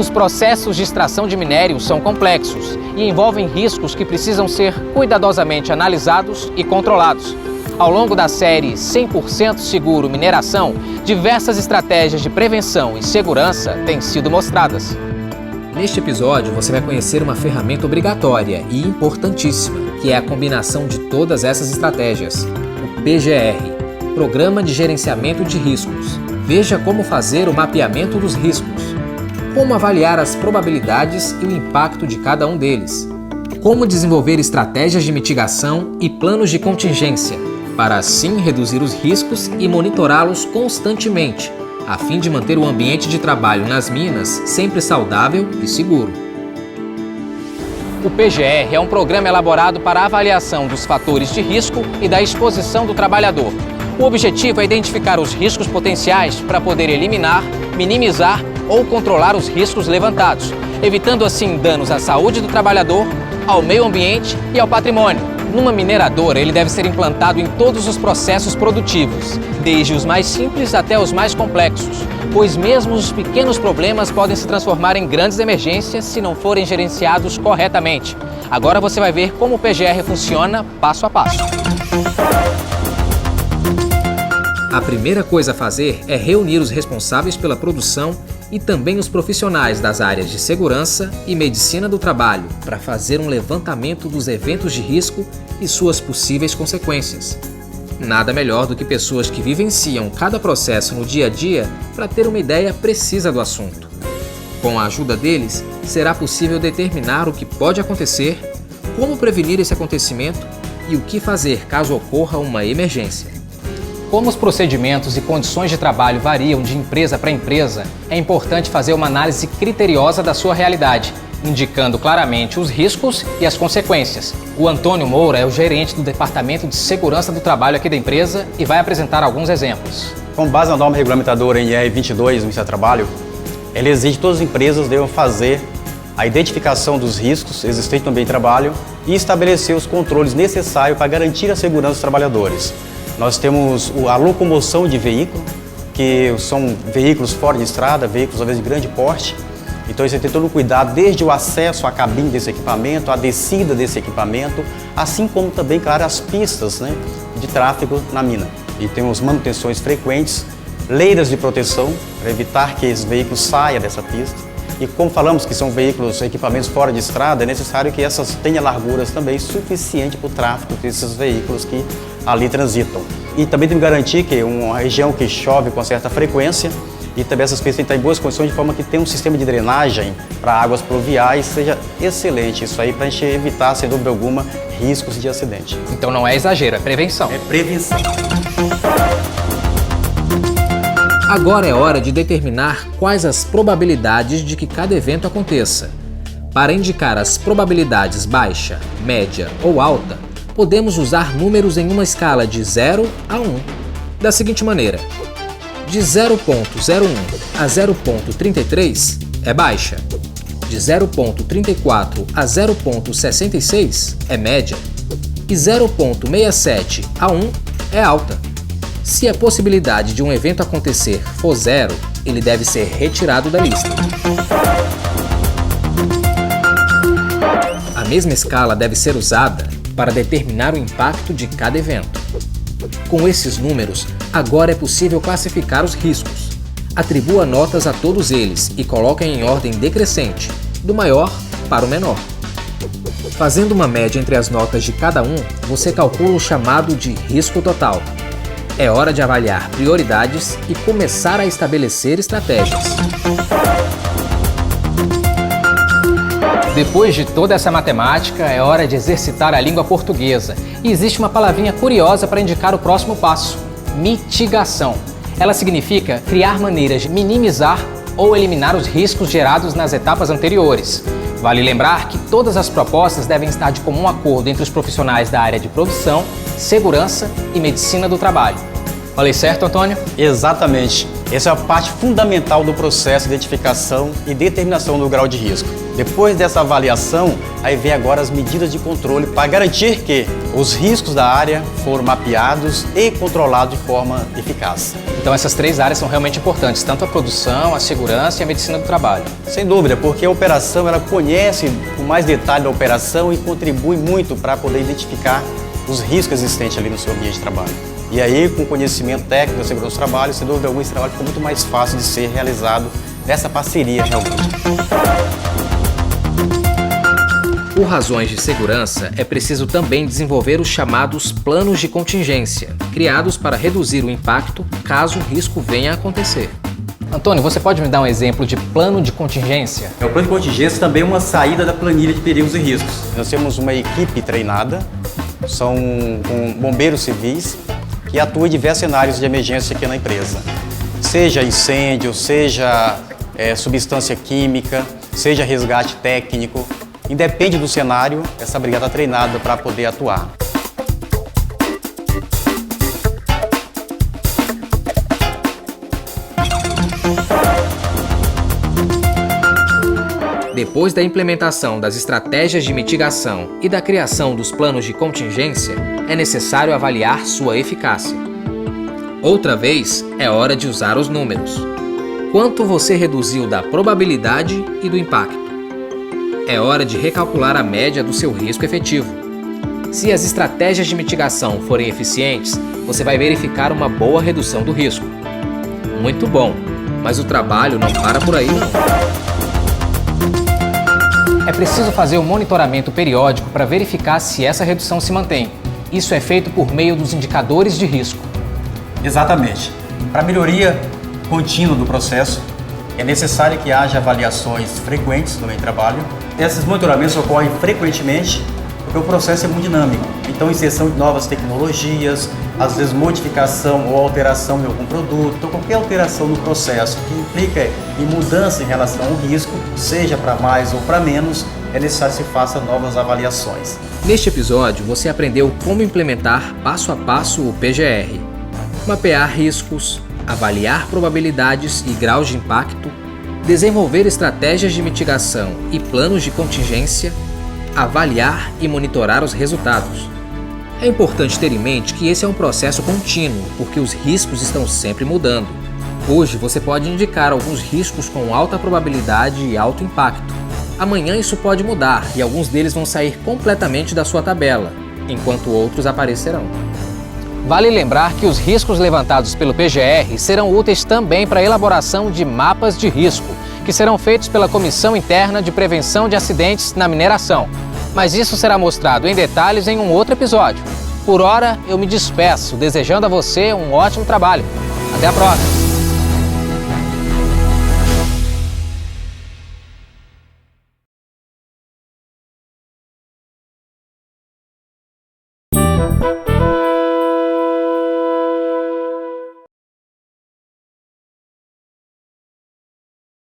Os processos de extração de minério são complexos e envolvem riscos que precisam ser cuidadosamente analisados e controlados. Ao longo da série 100% Seguro Mineração, diversas estratégias de prevenção e segurança têm sido mostradas. Neste episódio, você vai conhecer uma ferramenta obrigatória e importantíssima, que é a combinação de todas essas estratégias, o PGR, Programa de Gerenciamento de Riscos. Veja como fazer o mapeamento dos riscos, como avaliar as probabilidades e o impacto de cada um deles, como desenvolver estratégias de mitigação e planos de contingência, para assim reduzir os riscos e monitorá-los constantemente, a fim de manter o ambiente de trabalho nas minas sempre saudável e seguro. O PGR é um programa elaborado para a avaliação dos fatores de risco e da exposição do trabalhador. O objetivo é identificar os riscos potenciais para poder eliminar, minimizar ou controlar os riscos levantados, evitando assim danos à saúde do trabalhador, ao meio ambiente e ao patrimônio. Numa mineradora, ele deve ser implantado em todos os processos produtivos, desde os mais simples até os mais complexos, pois mesmo os pequenos problemas podem se transformar em grandes emergências se não forem gerenciados corretamente. Agora você vai ver como o PGR funciona passo a passo. A primeira coisa a fazer é reunir os responsáveis pela produção e também os profissionais das áreas de segurança e medicina do trabalho para fazer um levantamento dos eventos de risco e suas possíveis consequências. Nada melhor do que pessoas que vivenciam cada processo no dia a dia para ter uma ideia precisa do assunto. Com a ajuda deles, será possível determinar o que pode acontecer, como prevenir esse acontecimento e o que fazer caso ocorra uma emergência. Como os procedimentos e condições de trabalho variam de empresa para empresa, é importante fazer uma análise criteriosa da sua realidade, indicando claramente os riscos e as consequências. O Antônio Moura é o gerente do Departamento de Segurança do Trabalho aqui da empresa e vai apresentar alguns exemplos. Com base na norma regulamentadora NR 22 do Ministério do Trabalho, ele exige que todas as empresas devam fazer a identificação dos riscos existentes no ambiente de trabalho e estabelecer os controles necessários para garantir a segurança dos trabalhadores. Nós temos a locomoção de veículo, que são veículos fora de estrada, veículos às vezes de grande porte. Então você tem todo o cuidado desde o acesso à cabine desse equipamento, a descida desse equipamento, assim como também, claro, as pistas, né, de tráfego na mina. E temos manutenções frequentes, leiras de proteção para evitar que esses veículos saiam dessa pista. E como falamos que são veículos, equipamentos fora de estrada, é necessário que essas tenham larguras também suficiente para o tráfego desses veículos que ali transitam. E também tem que garantir que uma região que chove com certa frequência e também essas pistas têm que estar em boas condições de forma que tenha um sistema de drenagem para águas pluviais seja excelente. Isso aí para a gente evitar, sem dúvida alguma, riscos de acidente. Então não é exagero, é prevenção. É prevenção. Agora é hora de determinar quais as probabilidades de que cada evento aconteça. Para indicar as probabilidades baixa, média ou alta, podemos usar números em uma escala de 0 a 1, da seguinte maneira: de 0,01 a 0,33 é baixa, de 0,34 a 0,66 é média e 0,67 a 1 é alta. Se a possibilidade de um evento acontecer for 0, ele deve ser retirado da lista. A mesma escala deve ser usada para determinar o impacto de cada evento. Com esses números, agora é possível classificar os riscos. Atribua notas a todos eles e coloque em ordem decrescente, do maior para o menor. Fazendo uma média entre as notas de cada um, você calcula o chamado de risco total. É hora de avaliar prioridades e começar a estabelecer estratégias. Depois de toda essa matemática, é hora de exercitar a língua portuguesa. E existe uma palavrinha curiosa para indicar o próximo passo: mitigação. Ela significa criar maneiras de minimizar ou eliminar os riscos gerados nas etapas anteriores. Vale lembrar que todas as propostas devem estar de comum acordo entre os profissionais da área de produção, segurança e medicina do trabalho. Falei certo, Antônio? Exatamente. Essa é a parte fundamental do processo de identificação e determinação do grau de risco. Depois dessa avaliação, aí vem agora as medidas de controle para garantir que os riscos da área foram mapeados e controlados de forma eficaz. Então essas 3 áreas são realmente importantes, tanto a produção, a segurança e a medicina do trabalho. Sem dúvida, porque a operação ela conhece com mais detalhe a operação e contribui muito para poder identificar os riscos existentes ali no seu ambiente de trabalho. E aí, com conhecimento técnico da segurança do trabalho, sem dúvida alguma, esse trabalho fica muito mais fácil de ser realizado nessa parceria realmente. Por razões de segurança, é preciso também desenvolver os chamados planos de contingência, criados para reduzir o impacto caso o risco venha a acontecer. Antônio, você pode me dar um exemplo de plano de contingência? O plano de contingência também é uma saída da planilha de perigos e riscos. Nós temos uma equipe treinada, são bombeiros civis, que atuam em diversos cenários de emergência aqui na empresa. Seja incêndio, seja substância química, seja resgate técnico. Independe do cenário, essa brigada está treinada para poder atuar. Depois da implementação das estratégias de mitigação e da criação dos planos de contingência, é necessário avaliar sua eficácia. Outra vez, é hora de usar os números. Quanto você reduziu da probabilidade e do impacto? É hora de recalcular a média do seu risco efetivo. Se as estratégias de mitigação forem eficientes, você vai verificar uma boa redução do risco. Muito bom, mas o trabalho não para por aí não. É preciso fazer um monitoramento periódico para verificar se essa redução se mantém. Isso é feito por meio dos indicadores de risco. Exatamente. Para a melhoria contínua do processo, é necessário que haja avaliações frequentes no meio de trabalho. Esses monitoramentos ocorrem frequentemente porque o processo é muito dinâmico. Então, inserção de novas tecnologias, às vezes modificação ou alteração de algum produto, então qualquer alteração no processo que implica em mudança em relação ao risco, seja para mais ou para menos, é necessário que se faça novas avaliações. Neste episódio, você aprendeu como implementar passo a passo o PGR. Mapear riscos, avaliar probabilidades e graus de impacto, desenvolver estratégias de mitigação e planos de contingência, avaliar e monitorar os resultados. É importante ter em mente que esse é um processo contínuo, porque os riscos estão sempre mudando. Hoje você pode indicar alguns riscos com alta probabilidade e alto impacto. Amanhã isso pode mudar e alguns deles vão sair completamente da sua tabela, enquanto outros aparecerão. Vale lembrar que os riscos levantados pelo PGR serão úteis também para a elaboração de mapas de risco, que serão feitos pela Comissão Interna de Prevenção de Acidentes na Mineração. Mas isso será mostrado em detalhes em um outro episódio. Por hora, eu me despeço, desejando a você um ótimo trabalho. Até a próxima!